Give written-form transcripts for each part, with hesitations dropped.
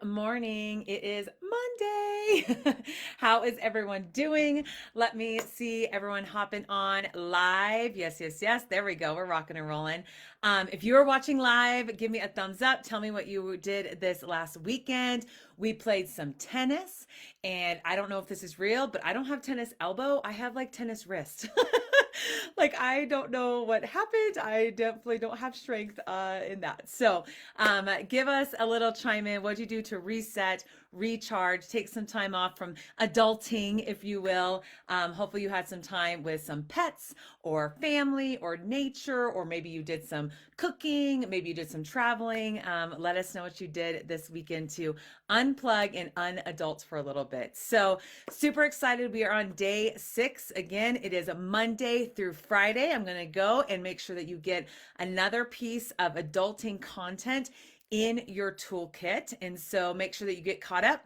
morning. It is Monday. How is everyone doing? Let me see everyone hopping on live. Yes, yes, yes. There we go. We're rocking and rolling. If you are watching live, give me a thumbs up. Tell me what you did this last weekend. We played some tennis, and I don't know if this is real, but I don't have tennis elbow. I have like tennis wrist. Like I don't know what happened. I definitely don't have strength in that. So give us a little chime in. What'd you do to reset, recharge, take some time off from adulting, if you will? Hopefully, you had some time with some pets or family or nature, or maybe you did some cooking, maybe you did some traveling. Let us know what you did this weekend to unplug and unadult for a little bit. So, super excited. We are on day 6. Again, it is a Monday through Friday. I'm going to go and make sure that you get another piece of adulting content in your toolkit. And so make sure that you get caught up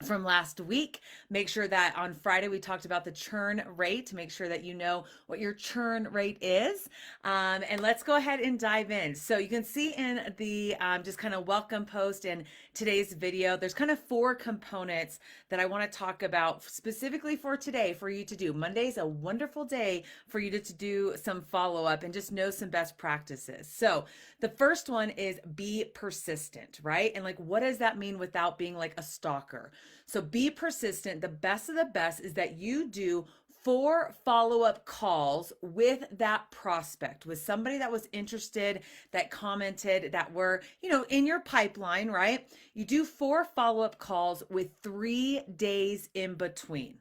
from last week. Make sure that on Friday we talked about the churn rate. Make sure that you know what your churn rate is. And let's go ahead and dive in. So you can see in the just kind of welcome post in today's video, there's kind of 4 components that I want to talk about specifically for today for you to do. Monday's a wonderful day for you to do some follow-up and just know some best practices. So the first one is be persistent, right? And like, what does that mean without being like a stalker? So be persistent. The best of the best is that you do 4 follow-up calls with that prospect, with somebody that was interested, that commented, that were, in your pipeline, right? You do 4 follow-up calls with 3 days in between.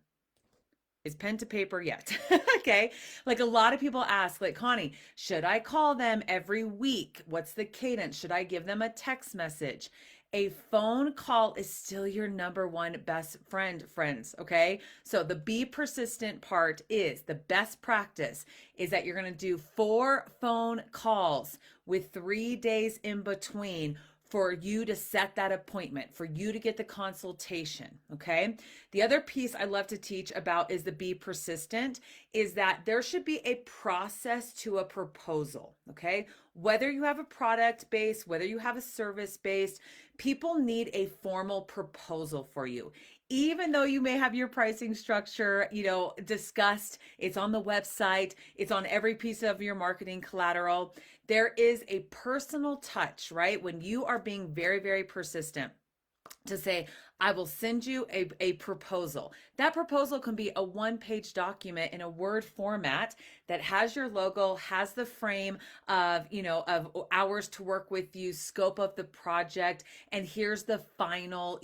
Is pen to paper yet? Okay. Like a lot of people ask, like, Connie, should I call them every week? What's the cadence? Should I give them a text message? A phone call is still your number one best friend, friends. Okay. So the be persistent part is the best practice is that you're going to do 4 phone calls with 3 days in between for you to set that appointment, for you to get the consultation, okay? The other piece I love to teach about is the be persistent, is that there should be a process to a proposal, okay? Whether you have a product based, whether you have a service based, people need a formal proposal for you. Even though you may have your pricing structure, discussed, it's on the website, it's on every piece of your marketing collateral, there is a personal touch, right? When you are being very, very persistent to say, I will send you a proposal. That proposal can be a 1-page document in a Word format that has your logo, has the frame of hours to work with you, scope of the project, and here's the final,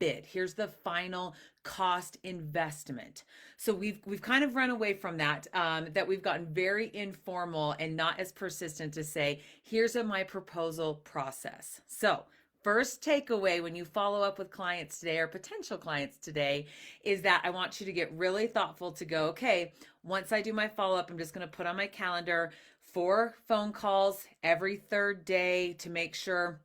bid. Here's the final cost investment. So we've kind of run away from that, that we've gotten very informal and not as persistent to say, here's my proposal process. So first takeaway when you follow up with clients today or potential clients today is that I want you to get really thoughtful to go, okay, once I do my follow up, I'm just going to put on my calendar 4 phone calls every 3rd day to make sure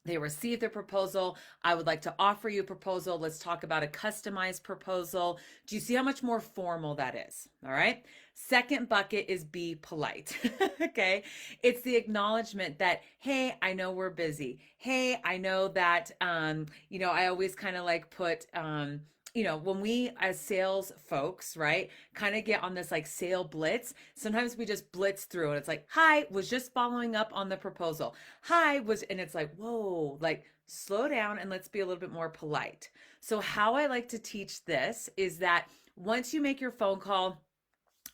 they receive the proposal. I would like to offer you a proposal. Let's talk about a customized proposal. Do you see how much more formal that is? All right. Second bucket is be polite. Okay. It's the acknowledgement that, hey, I know we're busy. Hey, I know that, I always kind of like put, when we as sales folks, right, kind of get on this like sale blitz, sometimes we just blitz through and it's like, hi, was just following up on the proposal. And it's like, whoa, like slow down and let's be a little bit more polite. So how I like to teach this is that once you make your phone call,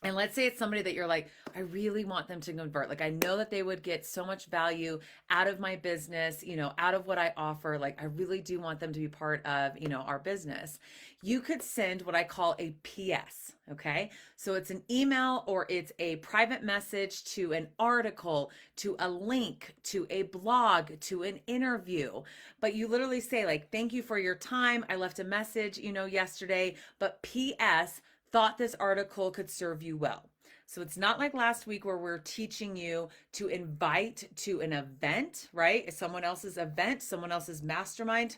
and let's say it's somebody that you're like, I really want them to convert. Like, I know that they would get so much value out of my business, out of what I offer. Like, I really do want them to be part of, our business. You could send what I call a PS. Okay. So it's an email or it's a private message to an article, to a link, to a blog, to an interview. But you literally say, like, thank you for your time. I left a message, yesterday, but PS, thought this article could serve you well. So it's not like last week where we're teaching you to invite to an event, right? Someone else's event, someone else's mastermind,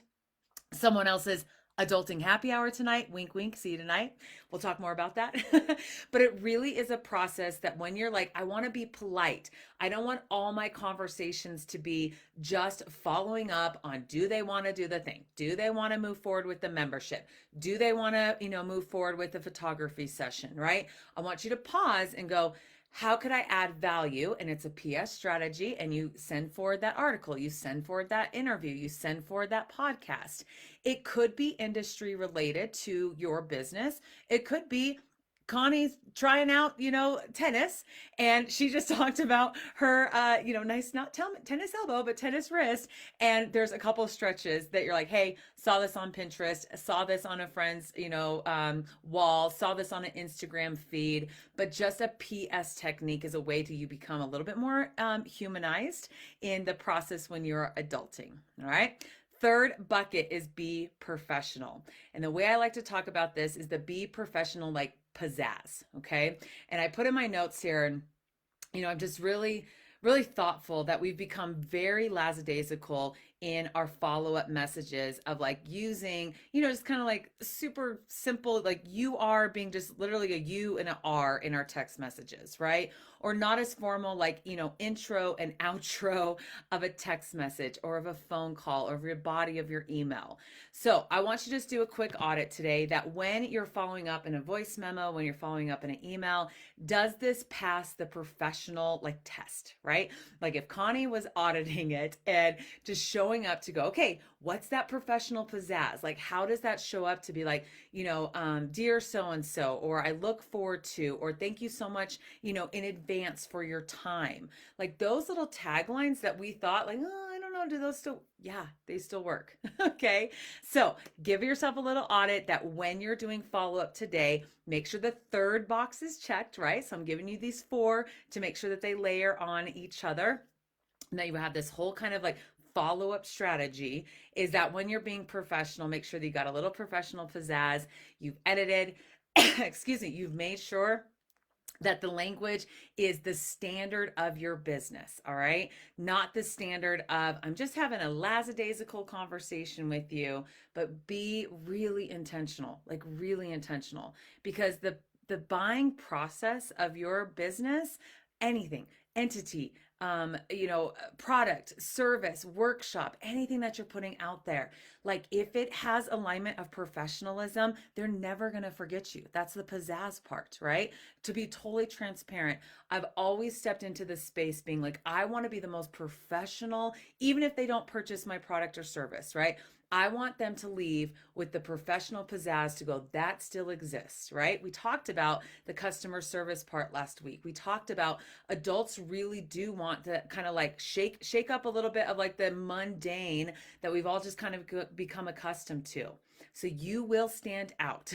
someone else's Adulting happy hour tonight. Wink, wink. See you tonight. We'll talk more about that. But it really is a process that when you're like, I want to be polite, I don't want all my conversations to be just following up on, do they want to do the thing? Do they want to move forward with the membership? Do they want to, move forward with the photography session, right? I want you to pause and go, how could I add value? And it's a PS strategy. And you send forward that article, you send forward that interview, you send forward that podcast. It could be industry related to your business. It could be Connie's trying out, tennis, and she just talked about her, nice, not tennis elbow, but tennis wrist. And there's a couple of stretches that you're like, hey, saw this on Pinterest, saw this on a friend's, wall, saw this on an Instagram feed. But just a PS technique is a way to you become a little bit more humanized in the process when you're adulting. All right. Third bucket is be professional. And the way I like to talk about this is the be professional, like pizzazz. Okay. And I put in my notes here, and, I'm just really, really thoughtful that we've become very lackadaisical in our follow-up messages of like using, just kind of like super simple, like you are being just literally a U and an R in our text messages, right? Or not as formal, like, intro and outro of a text message or of a phone call or of your body of your email. So I want you to just do a quick audit today that when you're following up in a voice memo, when you're following up in an email, does this pass the professional like test, right? Like if Connie was auditing it and just showing up to go, okay, what's that professional pizzazz? Like, how does that show up to be like, dear so-and-so, or I look forward to, or thank you so much, in advance for your time. Like those little taglines that we thought like, oh, I don't know, do those still, yeah, they still work. Okay. So give yourself a little audit that when you're doing follow-up today, make sure the third box is checked, right? So I'm giving you these 4 to make sure that they layer on each other. Now you have this whole kind of like follow-up strategy is that when you're being professional, make sure that you got a little professional pizzazz, you've edited, excuse me, you've made sure that the language is the standard of your business, all right? Not the standard of, I'm just having a lackadaisical conversation with you, but be really intentional, like really intentional, because the buying process of your business, anything, entity, product, service, workshop, anything that you're putting out there. Like if it has alignment of professionalism, they're never going to forget you. That's the pizzazz part, right? To be totally transparent, I've always stepped into this space being like, I want to be the most professional, even if they don't purchase my product or service, right? I want them to leave with the professional pizzazz to go, that still exists, right? We talked about the customer service part last week. We talked about adults really do want to kind of like shake up a little bit of like the mundane that we've all just kind of become accustomed to. So you will stand out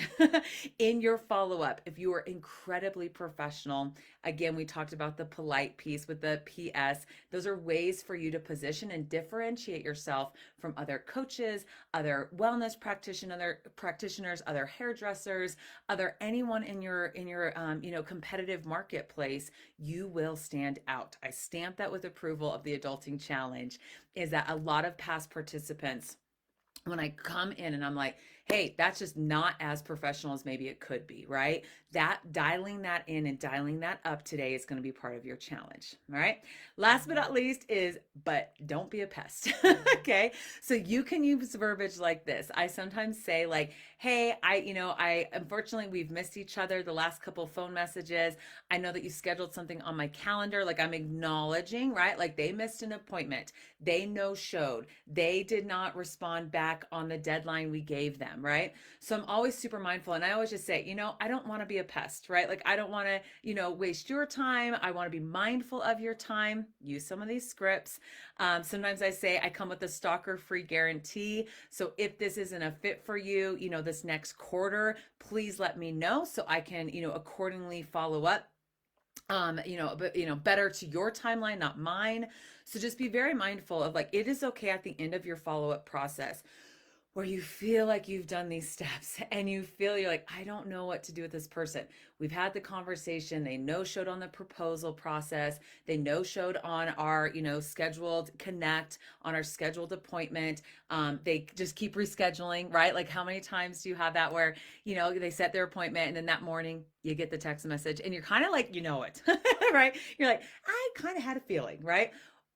in your follow-up if you are incredibly professional. Again, we talked about the polite piece with the PS. Those are ways for you to position and differentiate yourself from other coaches, other wellness practitioners, other hairdressers, other anyone in your competitive marketplace. You will stand out. I stamp that with approval of the Adulting Challenge. Is that a lot of past participants, when I come in and I'm like, hey, that's just not as professional as maybe it could be, right? That dialing that in and dialing that up today is going to be part of your challenge. All right. Last but not least is, but don't be a pest. Okay. So you can use verbiage like this. I sometimes say like, hey, I unfortunately we've missed each other the last couple of phone messages. I know that you scheduled something on my calendar. Like I'm acknowledging, right? Like they missed an appointment. They no-showed. They did not respond back on the deadline we gave them, right? So I'm always super mindful. And I always just say, I don't want to be a pest, right? Like I don't want to, waste your time. I want to be mindful of your time. Use some of these scripts. Sometimes I say I come with a stalker free guarantee. So if this isn't a fit for you, this next quarter, please let me know so I can, accordingly follow up. Better to your timeline, not mine. So just be very mindful of like, it is okay at the end of your follow-up process where you feel like you've done these steps and you feel you're like, I don't know what to do with this person. We've had the conversation. They no showed on the proposal process. They no showed on our, scheduled connect, on our scheduled appointment. They just keep rescheduling, right? Like how many times do you have that where, they set their appointment and then that morning you get the text message and you're kind of like, it, right? You're like, I kind of had a feeling, right?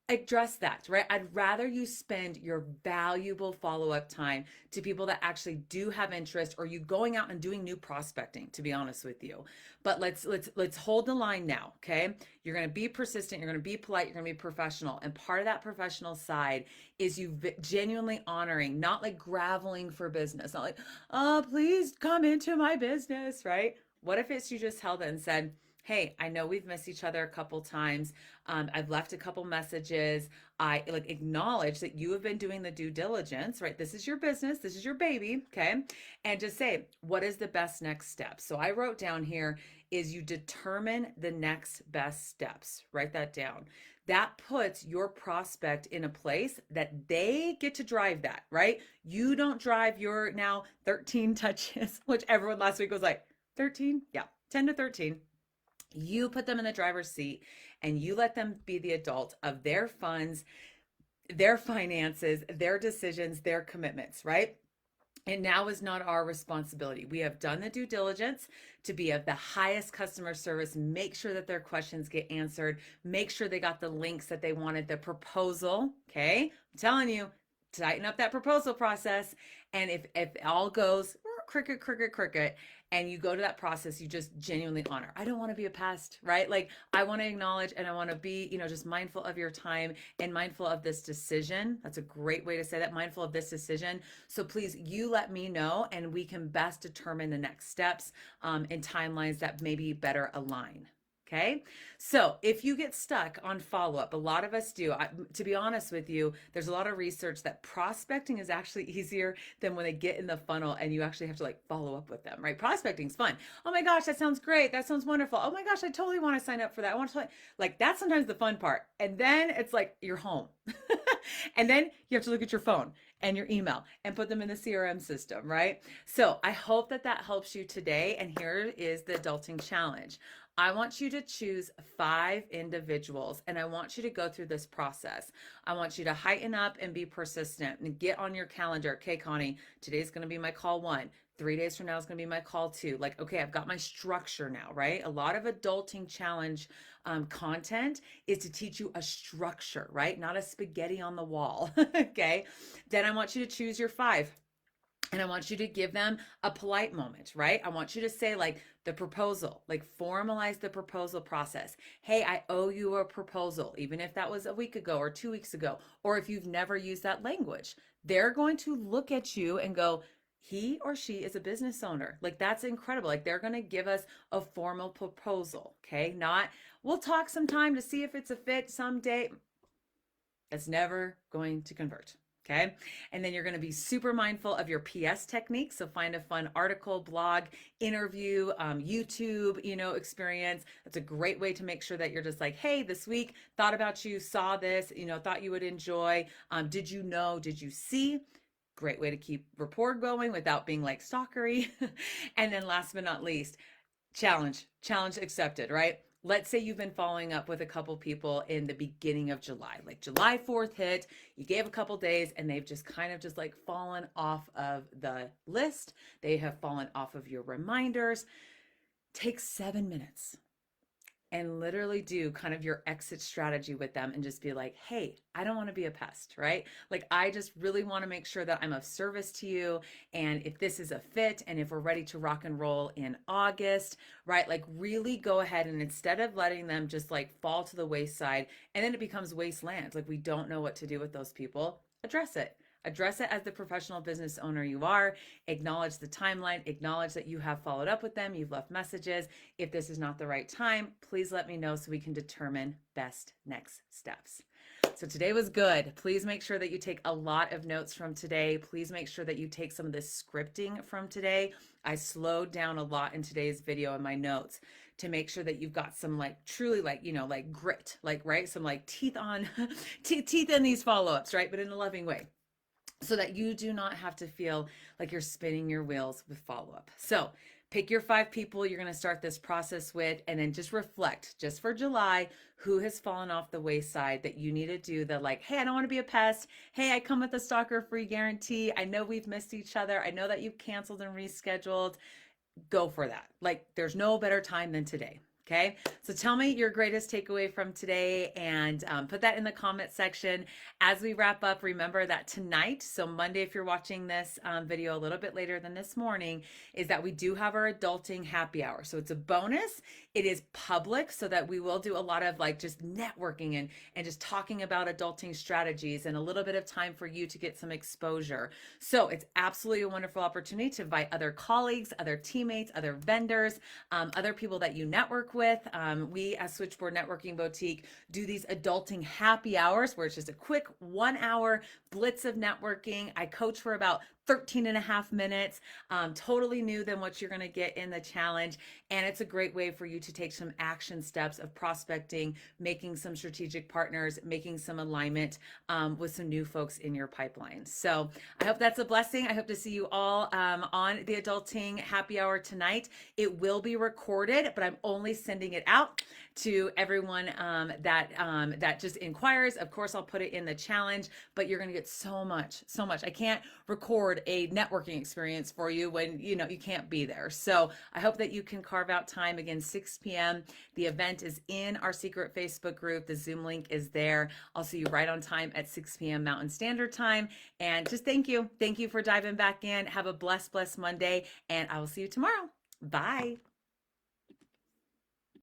Address that, right? I'd rather you spend your valuable follow-up time to people that actually do have interest, or you going out and doing new prospecting, to be honest with you. But let's hold the line now, okay? You're going to be persistent, you're going to be polite, you're going to be professional. And part of that professional side is you genuinely honoring, not like graveling for business, not like, "Oh, please come into my business," right? What if it's you just held it and said, "Hey, I know we've missed each other a couple times. I've left a couple messages. I like acknowledge that you have been doing the due diligence, right? This is your business. This is your baby. Okay." And just say, what is the best next step? So I wrote down here is you determine the next best steps. Write that down. That puts your prospect in a place that they get to drive that, right? You don't drive your now 13 touches, which everyone last week was like, 13? Yeah, 10 to 13. You put them in the driver's seat and you let them be the adult of their funds, their finances, their decisions, their commitments, right? And now is not our responsibility. We have done the due diligence to be of the highest customer service, make sure that their questions get answered, make sure they got the links that they wanted, the proposal, okay? I'm telling you, tighten up that proposal process. And if all goes cricket, and you go to that process, you just genuinely honor. I don't want to be a pest, right? Like I want to acknowledge and I want to be, just mindful of your time and mindful of this decision. That's a great way to say that, mindful of this decision. So please, you let me know and we can best determine the next steps and timelines that maybe better align. Okay. So if you get stuck on follow up, a lot of us do. To be honest with you, there's a lot of research that prospecting is actually easier than when they get in the funnel and you actually have to like follow up with them, right? Prospecting's fun. Oh my gosh, that sounds great. That sounds wonderful. Oh my gosh, I totally want to sign up for that. I want to like that's sometimes the fun part. And then it's like you're home. And then you have to look at your phone and your email and put them in the CRM system, right? So I hope that that helps you today. And here is the adulting challenge. I want you to choose 5 individuals and I want you to go through this process. I want you to heighten up and be persistent and get on your calendar. Okay, Connie, today's going to be my call 1. 3 days from now is going to be my call 2. Like, okay, I've got my structure now, right? A lot of adulting challenge content is to teach you a structure, right? Not a spaghetti on the wall. Okay. Then I want you to choose your 5. And I want you to give them a polite moment, right? I want you to say like the proposal, like formalize the proposal process. Hey, I owe you a proposal, even if that was a week ago or 2 weeks ago, or if you've never used that language. They're going to look at you and go, he or she is a business owner. Like that's incredible. Like they're going to give us a formal proposal, okay? Not, we'll talk sometime to see if it's a fit someday. That's never going to convert. Okay. And then you're going to be super mindful of your PS technique. So find a fun article, blog, interview, YouTube, experience. That's a great way to make sure that you're just like, hey, this week thought about you, saw this, thought you would enjoy. Did you know, did you see? Great way to keep rapport going without being like stalkery. And then last but not least, challenge accepted, right? Let's say you've been following up with a couple people in the beginning of July, like July 4th hit, you gave a couple days and they've just kind of just like fallen off of the list. They have fallen off of your reminders. Take 7 minutes and literally do kind of your exit strategy with them and just be like, hey, I don't want to be a pest, right? Like, I just really want to make sure that I'm of service to you. And if this is a fit and if we're ready to rock and roll in August, right? Like really go ahead and instead of letting them just like fall to the wayside and then it becomes wasteland, like we don't know what to do with those people, address it. Address it as the professional business owner you are. Acknowledge the timeline. Acknowledge that you have followed up with them. You've left messages. If this is not the right time, please let me know so we can determine best next steps. So today was good. Please make sure that you take a lot of notes from today. Please make sure that you take some of this scripting from today. I slowed down a lot in today's video in my notes to make sure that you've got some like truly like, like grit, like, right? Some like teeth in these follow-ups, right? But in a loving way. so that you do not have to feel like you're spinning your wheels with follow up. So pick your 5 people you're going to start this process with, and then just reflect just for July who has fallen off the wayside that you need to do the like, hey, I don't want to be a pest. Hey, I come with a stalker free guarantee. I know we've missed each other. I know that you've canceled and rescheduled. Go for that. Like, there's no better time than today. Okay, so tell me your greatest takeaway from today, and put that in the comment section. As we wrap up, remember that tonight, so Monday, if you're watching this video a little bit later than this morning, is that we do have our adulting happy hour. So it's a bonus. It is public, so that we will do a lot of like just networking and just talking about adulting strategies, and a little bit of time for you to get some exposure. So it's absolutely a wonderful opportunity to invite other colleagues, other teammates, other vendors, other people that you network with. We as Switchboard Networking Boutique do these adulting happy hours where it's just a quick 1 hour blitz of networking. I coach for about 13 and a half minutes, totally new than what you're going to get in the challenge. And it's a great way for you to take some action steps of prospecting, making some strategic partners, making some alignment with some new folks in your pipeline. So I hope that's a blessing. I hope to see you all on the adulting happy hour tonight. It will be recorded, but I'm only sending it out to everyone that just inquires. Of course, I'll put it in the challenge, but you're going to get so much. I can't record a networking experience for you when you can't be there. So I hope that you can carve out time. Again, 6 p.m. The event is in our secret Facebook group. The Zoom link is there. I'll see you right on time at 6 p.m. Mountain Standard Time. And just thank you for diving back in. Have a blessed Monday, and I will see you tomorrow. Bye.